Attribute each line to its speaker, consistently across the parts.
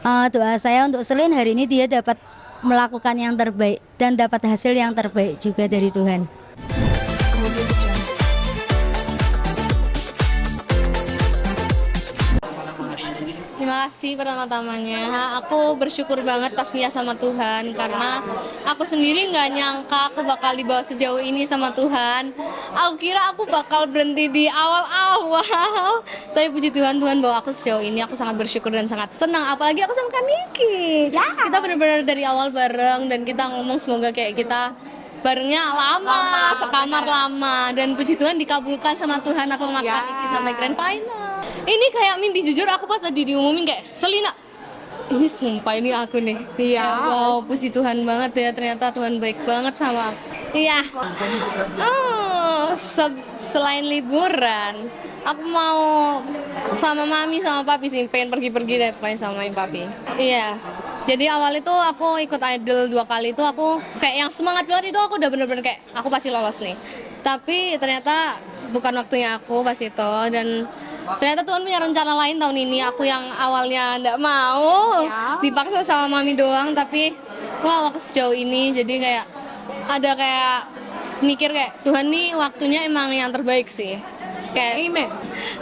Speaker 1: Doa saya untuk Selin hari ini dia dapat melakukan yang terbaik dan dapat hasil yang terbaik juga dari Tuhan.
Speaker 2: Terima kasih pertama-tamanya. Aku bersyukur banget pastinya sama Tuhan karena aku sendiri nggak nyangka aku bakal dibawa sejauh ini sama Tuhan. Aku kira aku bakal berhenti di awal-awal, tapi puji Tuhan, Tuhan bawa aku sejauh ini. Aku sangat bersyukur dan sangat senang. Apalagi aku sama Kak Niki. Kita benar-benar dari awal bareng dan kita ngomong semoga kayak kita barengnya lama, sekamar lama, dan puji Tuhan dikabulkan sama Tuhan. Aku sama Kak Niki sampai grand final. Ini kayak mimpi, jujur aku pas tadi diumumin kayak Selina, ini sumpah ini aku nih. Iya. Wow, puji Tuhan banget ya, ternyata Tuhan baik banget sama aku. Iya. Selain liburan, aku mau sama mami sama papi sih, pengen pergi-pergi deh pokoknya sama mami papi. Iya. Jadi awal itu aku ikut idol 2 kali itu aku kayak yang semangat banget itu aku udah bener-bener kayak aku pasti lolos nih. Tapi ternyata bukan waktunya aku pas itu dan ternyata Tuhan punya rencana lain tahun ini. Aku yang awalnya nggak mau, dipaksa sama mami doang, tapi wow aku sejauh ini jadi kayak ada kayak mikir kayak Tuhan nih waktunya emang yang terbaik sih. Kayak
Speaker 3: Amen.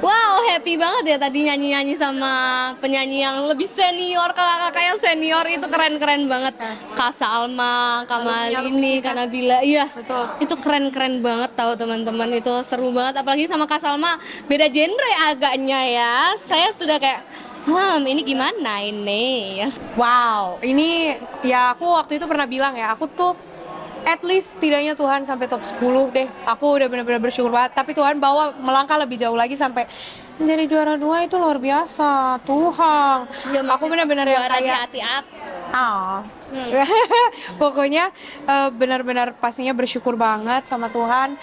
Speaker 2: wow happy banget ya tadi nyanyi-nyanyi sama penyanyi yang lebih senior, kakak-kakak yang senior itu keren-keren banget. Kak Salma, Kak Malini, Kak Nabila, iya.
Speaker 3: Betul.
Speaker 2: Itu keren-keren banget tahu teman-teman, itu seru banget apalagi sama Kak Salma beda genre agaknya ya. Saya sudah kayak ini gimana ini ya.
Speaker 3: Wow, ini ya aku waktu itu pernah bilang ya, aku tuh at least tidaknya Tuhan sampai top 10 deh. Aku udah benar-benar bersyukur banget. Tapi Tuhan bawa melangkah lebih jauh lagi sampai menjadi juara 2 itu luar biasa. Tuhan.
Speaker 2: Ya,
Speaker 3: Aku benar-benar yang
Speaker 2: juara di
Speaker 3: kayak
Speaker 2: hati aku.
Speaker 3: Pokoknya benar-benar pastinya bersyukur banget sama Tuhan.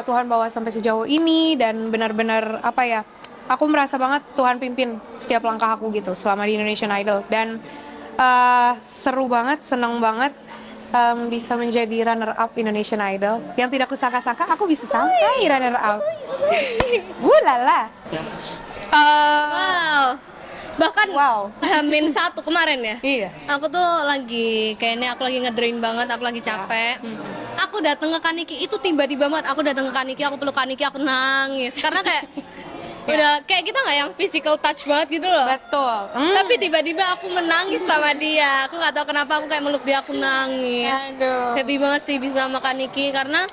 Speaker 3: Tuhan bawa sampai sejauh ini dan benar-benar apa ya? Aku merasa banget Tuhan pimpin setiap langkah aku gitu selama di Indonesian Idol dan seru banget, seneng banget. Bisa menjadi runner up Indonesian Idol yang tidak kusangka-sangka aku bisa sampai runner up. Lala.
Speaker 2: Wow. Bahkan
Speaker 3: Wow.
Speaker 2: Hamin 1 kemarin ya.
Speaker 3: Iya.
Speaker 2: Aku tuh lagi kayaknya aku lagi ngedrain banget, aku lagi capek. Aku datang ke Kaniki itu tiba-tiba banget. Aku datang ke Kaniki, aku peluk Kaniki, aku nangis karena kayak udah kayak kita nggak yang physical touch banget gitu loh.
Speaker 3: Betul.
Speaker 2: Tapi tiba-tiba aku menangis sama dia. Aku nggak tahu kenapa aku kayak meluk dia, aku nangis.
Speaker 3: Aduh.
Speaker 2: Happy banget sih bisa sama Kaniki karena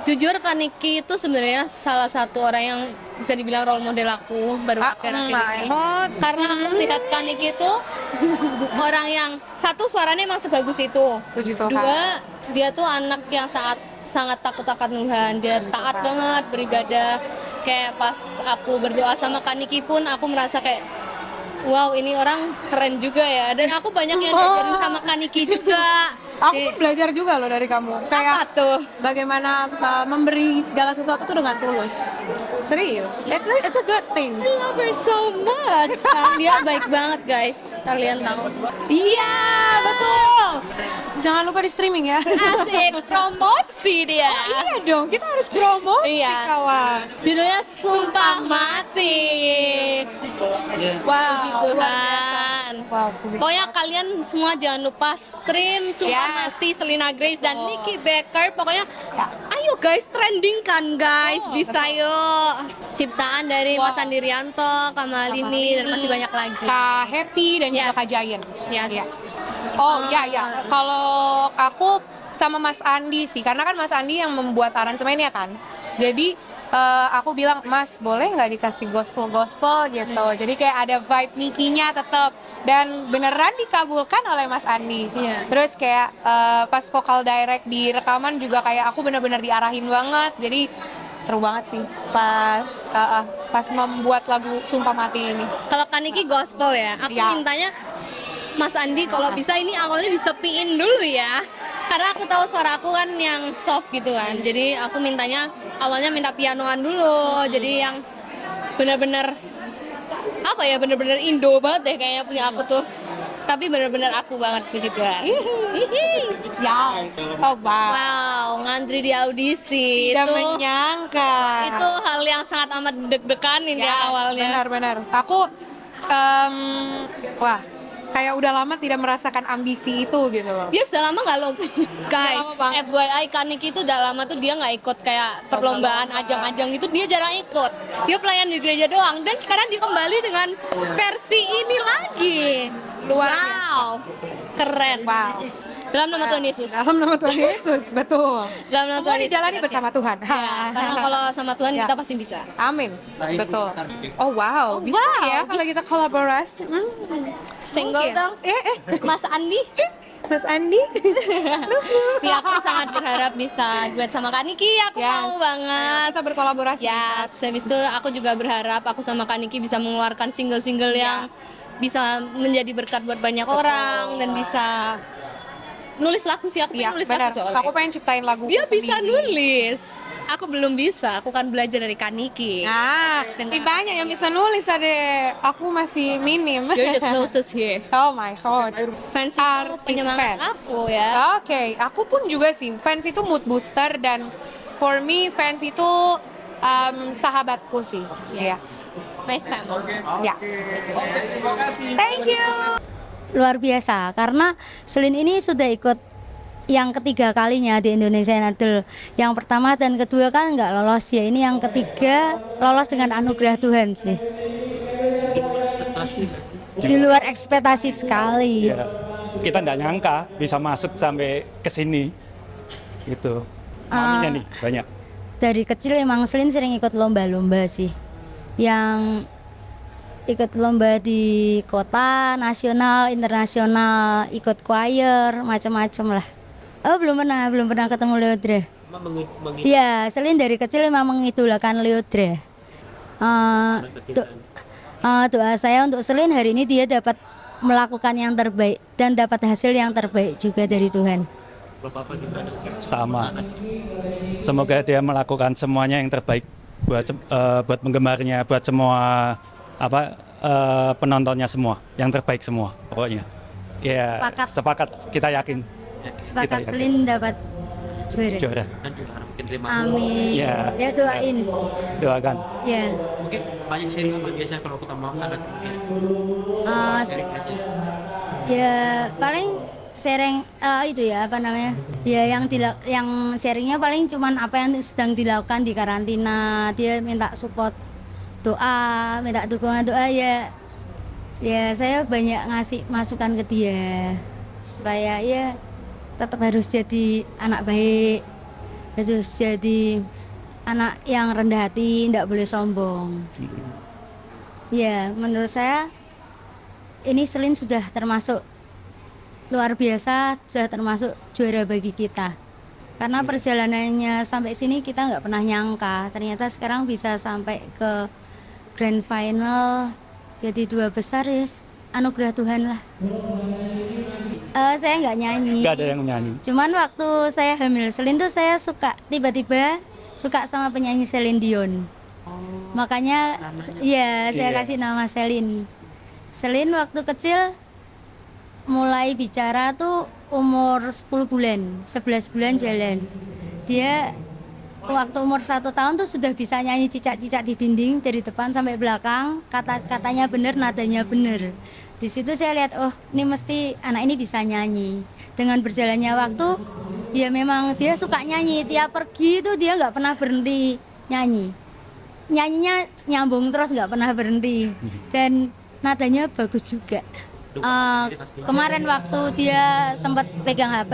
Speaker 2: jujur Kaniki itu sebenarnya salah satu orang yang bisa dibilang role model aku baru akhir-akhir ini. Karena aku melihat Kaniki itu orang yang satu suaranya emang sebagus itu.
Speaker 3: Puji Tuhan.
Speaker 2: 2 dia tuh anak yang sangat takut akan Tuhan. Dia taat banget beribadah. Kayak pas aku berdoa sama Kaniki pun aku merasa kayak wow ini orang keren juga ya. Dan aku banyak yang diajarin sama Kaniki juga.
Speaker 3: Aku pun belajar juga loh dari kamu. Kayak
Speaker 2: Apa tuh?
Speaker 3: bagaimana memberi segala sesuatu tuh dengan tulus. Serius. It's a good thing.
Speaker 2: I love her so much. Dia baik banget guys. Kalian tahu.
Speaker 3: Iya, betul. Jangan lupa di streaming ya.
Speaker 2: Asik promosi dia.
Speaker 3: Iya dong, kita harus promosi
Speaker 2: Iya.
Speaker 3: kawan.
Speaker 2: Judulnya Sumpah Mati.
Speaker 3: Wow,
Speaker 2: Puji Tuhan.
Speaker 3: Wow, puji
Speaker 2: Pokoknya kalian semua jangan lupa stream Sumpah Mati Selina Grace dan Nikki Becker. Pokoknya ayo guys trending kan guys. Bisa yuk. Ciptaan dari Mas Andi Rianto, Kamalini dan masih banyak lagi.
Speaker 3: Kak Happy dan juga
Speaker 2: Yes.
Speaker 3: Kak Giant.
Speaker 2: Yes.
Speaker 3: Iya. Oh ya. Kalau aku sama Mas Andi sih, karena kan Mas Andi yang membuat aransemennya kan. Jadi aku bilang, Mas boleh nggak dikasih gospel gitu. Jadi kayak ada vibe Nikinya tetap dan beneran dikabulkan oleh Mas Andi.
Speaker 2: Iya.
Speaker 3: Terus kayak pas vokal direct di rekaman juga kayak aku bener-bener diarahin banget. Jadi seru banget sih pas membuat lagu Sumpah Mati ini.
Speaker 2: Kalau Kaniki gospel ya, aku
Speaker 3: Yes.
Speaker 2: mintanya Mas Andi kalau bisa ini awalnya disepiin dulu ya. Karena aku tahu suara aku kan yang soft gitu kan. Jadi aku mintanya awalnya minta pianoan dulu. Jadi yang benar-benar apa ya, benar-benar Indo banget deh kayaknya punya aku tuh. Tapi benar-benar aku banget puji Tuhan.
Speaker 3: Yes. Oh wow.
Speaker 2: Wow, ngantri di audisi
Speaker 3: Tidak
Speaker 2: itu
Speaker 3: menyangka.
Speaker 2: itu hal yang sangat amat deg-deganin ya
Speaker 3: Yes,
Speaker 2: awalnya.
Speaker 3: Benar-benar. Aku wah, kayak udah lama tidak merasakan ambisi itu gitu loh.
Speaker 2: Dia sudah lama nggak lomba. Guys,
Speaker 3: lama banget.
Speaker 2: FYI Kaniki itu udah lama tuh dia nggak ikut kayak perlombaan ajang-ajang itu, dia jarang ikut. Dia pelayan di gereja doang, dan sekarang dia kembali dengan versi ini lagi.
Speaker 3: Luar
Speaker 2: Wow, keren.
Speaker 3: Wow.
Speaker 2: Dalam nama Tuhan Yesus.
Speaker 3: Dalam nama Tuhan Yesus, betul.
Speaker 2: Dalam nama
Speaker 3: Semua
Speaker 2: Tuhan Yesus.
Speaker 3: dijalani bersama Tuhan.
Speaker 2: Ya, karena kalau sama Tuhan
Speaker 3: Ya.
Speaker 2: kita pasti bisa.
Speaker 3: Amin. Betul. Oh wow, bisa
Speaker 2: wow,
Speaker 3: ya kalau kita kolaborasi.
Speaker 2: Single
Speaker 3: Mungkin.
Speaker 2: dong. Mas Andi.
Speaker 3: Mas Andi.
Speaker 2: Ya, aku sangat berharap bisa duet sama Kak Niki. Aku
Speaker 3: Yes.
Speaker 2: mau banget.
Speaker 3: Kita berkolaborasi.
Speaker 2: Ya, habis itu aku juga berharap aku sama Kak Niki bisa mengeluarkan single-single yang bisa menjadi berkat buat banyak orang dan bisa nulis lagu sih. Aku
Speaker 3: Iya,
Speaker 2: pengen nulis
Speaker 3: benar.
Speaker 2: lagu soalnya.
Speaker 3: Aku pengen ciptain lagu.
Speaker 2: Dia bisa nulis. Aku belum bisa. Aku kan belajar dari Kak Niki.
Speaker 3: Nah,
Speaker 2: Dengan-
Speaker 3: banyak yang bisa nulis adek. Aku masih minim.
Speaker 2: You're the closest here.
Speaker 3: Oh my god.
Speaker 2: Fans itu
Speaker 3: Artis
Speaker 2: penyemangat
Speaker 3: fans.
Speaker 2: aku ya.
Speaker 3: Oke, aku pun juga sih. Fans itu mood booster dan for me fans itu sahabatku sih.
Speaker 2: Yes. My family.
Speaker 3: Ya. Thank you.
Speaker 1: Luar biasa karena Selin ini sudah ikut yang ketiga kalinya di Indonesian Idol. Yang pertama dan kedua kan nggak lolos ya, ini yang ketiga lolos dengan anugerah Tuhan sih. Di luar ekspektasi sekali.
Speaker 4: Ya, kita nggak nyangka bisa masuk sampai ke sini gitu. Namanya nih banyak.
Speaker 1: Dari kecil emang Selin sering ikut lomba-lomba sih. Yang ikut lomba di kota, nasional, internasional, ikut choir, macam-macam lah. Oh belum pernah ketemu Leodra. Iya, Selin dari kecil memang mengidolakan Leodra. Doa saya untuk Selin hari ini dia dapat melakukan yang terbaik dan dapat hasil yang terbaik juga dari Tuhan.
Speaker 4: Sama. Semoga dia melakukan semuanya yang terbaik buat penggemarnya, buat semua penontonnya semua, yang terbaik semua pokoknya. Ya, sepakat kita yakin.
Speaker 1: Sepakat
Speaker 4: Kita yakin.
Speaker 1: Selin dapat juara.
Speaker 5: Dan juga harap mungkin terima
Speaker 1: Amin.
Speaker 4: Ya.
Speaker 1: Ya doain.
Speaker 4: Doakan.
Speaker 1: Ya.
Speaker 5: mungkin banyak sharing apa biasanya kalau kita mau ada mungkin sharing aja.
Speaker 1: Ya paling sharing itu ya apa namanya? Ya yang sharingnya paling cuman apa yang sedang dilakukan di karantina. Dia minta support doa, minta dukungan doa ya. Ya saya banyak ngasih masukan ke dia supaya ya tetap harus jadi anak baik, harus jadi anak yang rendah hati, tidak boleh sombong. Ya menurut saya ini Selin sudah termasuk luar biasa, sudah termasuk juara bagi kita. Karena perjalanannya sampai sini kita nggak pernah nyangka, ternyata sekarang bisa sampai ke grand final, jadi 2 besar ya, anugerah Tuhan lah. Saya nggak nyanyi.
Speaker 4: Nggak ada yang nyanyi.
Speaker 1: Cuman waktu saya hamil Selin tuh saya tiba-tiba suka sama penyanyi Celine Dion. Makanya ya saya
Speaker 4: Iya.
Speaker 1: kasih nama Selin. Selin waktu kecil mulai bicara tuh umur 10 bulan, 11 bulan jalan. Dia waktu umur 1 tahun tuh sudah bisa nyanyi cicak-cicak di dinding dari depan sampai belakang, katanya bener, nadanya bener. Di situ saya lihat, oh ini mesti anak ini bisa nyanyi. Dengan berjalannya waktu, ya memang dia suka nyanyi. Tiap pergi itu dia nggak pernah berhenti nyanyi. Nyanyinya nyambung terus nggak pernah berhenti. Dan nadanya bagus juga. Kemarin waktu dia sempat pegang HP,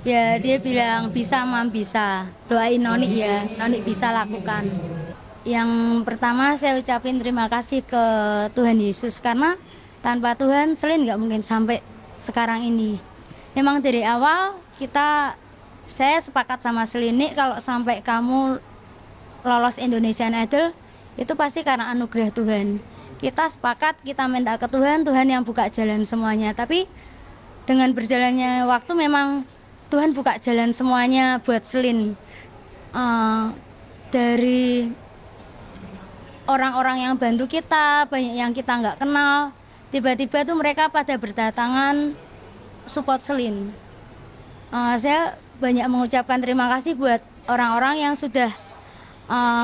Speaker 1: ya dia bilang bisa mam bisa, doain Nonik ya, Nonik bisa lakukan. Yang pertama saya ucapin terima kasih ke Tuhan Yesus karena tanpa Tuhan Selin nggak mungkin sampai sekarang ini. Memang dari awal saya sepakat sama Selin nih, kalau sampai kamu lolos Indonesian Idol itu pasti karena anugerah Tuhan. Kita sepakat, kita minta ke Tuhan, Tuhan yang buka jalan semuanya. Tapi dengan berjalannya waktu memang Tuhan buka jalan semuanya buat Selin. Dari orang-orang yang bantu kita, banyak yang kita nggak kenal, tiba-tiba tuh mereka pada berdatangan support Selin. Saya banyak mengucapkan terima kasih buat orang-orang yang sudah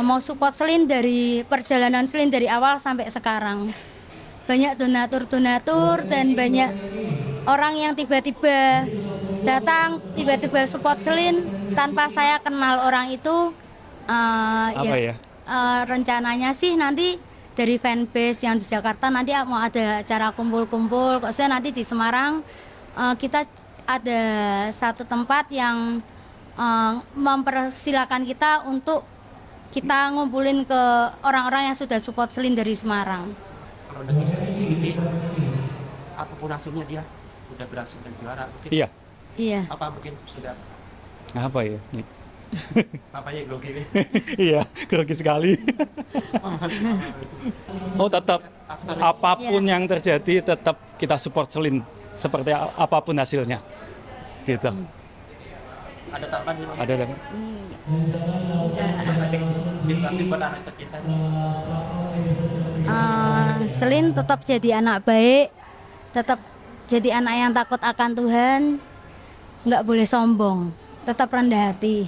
Speaker 1: mau support Selin dari perjalanan Selin dari awal sampai sekarang. banyak donatur dan banyak orang yang tiba-tiba datang, tiba-tiba support Selin tanpa saya kenal orang itu.
Speaker 4: Apa ya?
Speaker 1: Rencananya sih nanti dari fanbase yang di Jakarta nanti mau ada acara kumpul-kumpul. Kok saya nanti di Semarang kita ada satu tempat yang mempersilahkan kita untuk kita ngumpulin ke orang-orang yang sudah support Selin dari Semarang.
Speaker 5: Kalau dari sini apapun hasilnya dia udah berhasil dan juara. Mungkin
Speaker 4: Iya.
Speaker 1: Iya.
Speaker 5: apa mungkin sudah
Speaker 4: Apa ya?
Speaker 5: papanya grogi nih.
Speaker 4: Iya, grogi sekali. Oh, tetap apapun yang terjadi tetap kita support Selin seperti apapun hasilnya. Gitu.
Speaker 5: Ada tambahan nih,
Speaker 4: Ada dan
Speaker 5: tapi buat anak kita
Speaker 1: Selin tetap jadi anak baik, tetap jadi anak yang takut akan Tuhan, nggak boleh sombong, tetap rendah hati,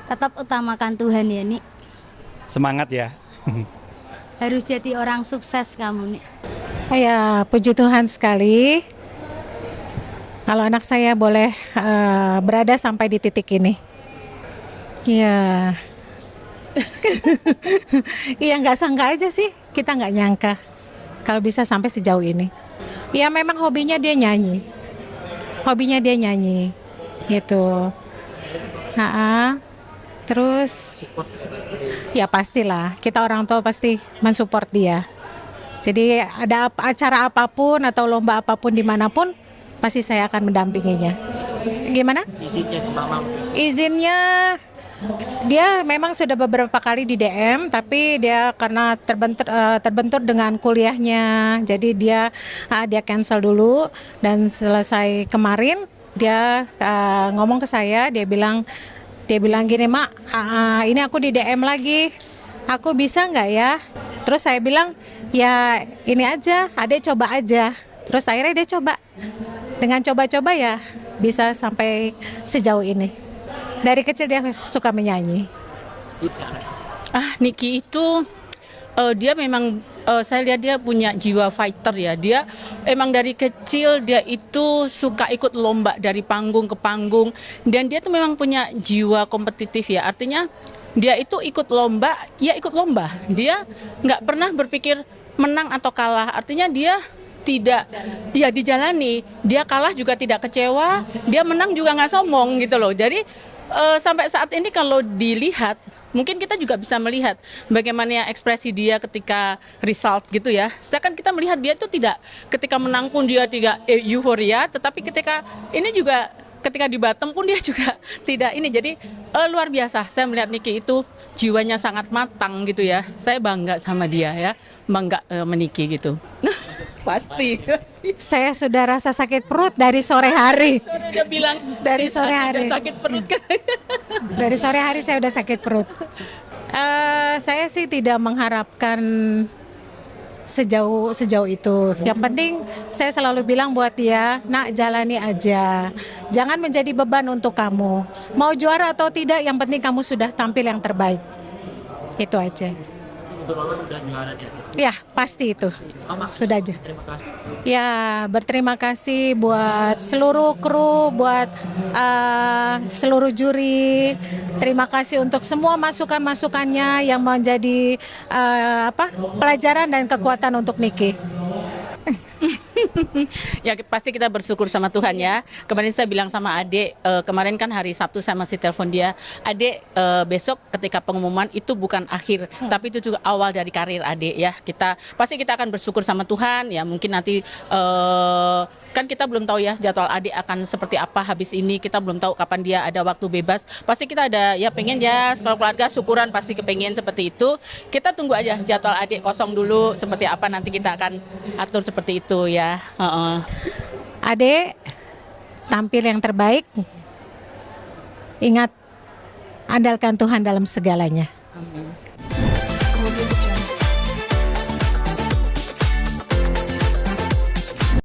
Speaker 1: tetap utamakan Tuhan ya Nik.
Speaker 4: semangat ya.
Speaker 1: Harus jadi orang sukses kamu Nik.
Speaker 6: Ya, puji Tuhan sekali. Kalau anak saya boleh berada sampai di titik ini. Ya, iya nggak sangka aja sih, kita nggak nyangka kalau bisa sampai sejauh ini. Ya memang hobinya dia nyanyi, gitu. Terus, ya pastilah kita orang tua pasti mensupport dia. Jadi ada acara apapun atau lomba apapun dimanapun, pasti saya akan mendampinginya. Gimana?
Speaker 5: izinnya ke mama
Speaker 6: Izinnya dia memang sudah beberapa kali di DM, tapi dia karena terbentur dengan kuliahnya, jadi dia cancel dulu. Dan selesai kemarin dia ngomong ke saya, dia bilang gini, Mak, ini aku di DM lagi, aku bisa nggak ya? Terus saya bilang, ya ini aja, Adek coba aja. Terus akhirnya dia coba, dengan coba-coba ya bisa sampai sejauh ini. Dari kecil dia suka menyanyi.
Speaker 7: Niki itu dia memang saya lihat dia punya jiwa fighter ya. Dia emang dari kecil dia itu suka ikut lomba dari panggung ke panggung, dan dia tuh memang punya jiwa kompetitif ya. Artinya dia itu ikut lomba, ya ikut lomba. Dia nggak pernah berpikir menang atau kalah. Artinya dia tidak, ya dijalani. Dia kalah juga tidak kecewa, dia menang juga nggak sombong gitu loh. Jadi sampai saat ini kalau dilihat, mungkin kita juga bisa melihat bagaimana ekspresi dia ketika result gitu ya. Sedangkan kita melihat dia itu tidak, ketika menang pun dia tidak euforia, tetapi ketika ini juga, ketika di bottom pun dia juga tidak ini. Jadi luar biasa, saya melihat Niki itu jiwanya sangat matang gitu ya. Saya bangga sama dia ya, bangga meniki gitu. Pasti.
Speaker 6: Saya sudah rasa sakit perut dari sore hari.
Speaker 7: Sore udah bilang
Speaker 6: Dari sore hari.
Speaker 7: sakit perut kan.
Speaker 6: Dari sore hari saya udah sakit perut. Saya sih tidak mengharapkan sejauh itu. Yang penting saya selalu bilang buat dia, Nak, jalani aja. Jangan menjadi beban untuk kamu. Mau juara atau tidak, yang penting kamu sudah tampil yang terbaik. Itu aja.
Speaker 5: untuk mama udah juara dia.
Speaker 6: Ya, pasti itu.
Speaker 5: Mama,
Speaker 6: Sudah aja.
Speaker 5: terima kasih.
Speaker 6: Ya, berterima kasih buat seluruh kru, buat seluruh juri. Terima kasih untuk semua masukan-masukannya yang menjadi pelajaran dan kekuatan untuk Niki.
Speaker 7: Ya pasti kita bersyukur sama Tuhan ya. Kemarin saya bilang sama adik, kemarin kan hari Sabtu saya masih telepon dia, adik besok ketika pengumuman itu bukan akhir, tapi itu juga awal dari karir adik ya. Kita akan bersyukur sama Tuhan ya. Mungkin nanti kan kita belum tahu ya jadwal adik akan seperti apa habis ini, kita belum tahu kapan dia ada waktu bebas. Pasti kita ada ya pengen ya kalau keluarga syukuran pasti kepengen seperti itu. Kita tunggu aja jadwal adik kosong dulu seperti apa, nanti kita akan atur seperti itu ya.
Speaker 6: Adek, tampil yang terbaik. Ingat, andalkan Tuhan dalam segalanya.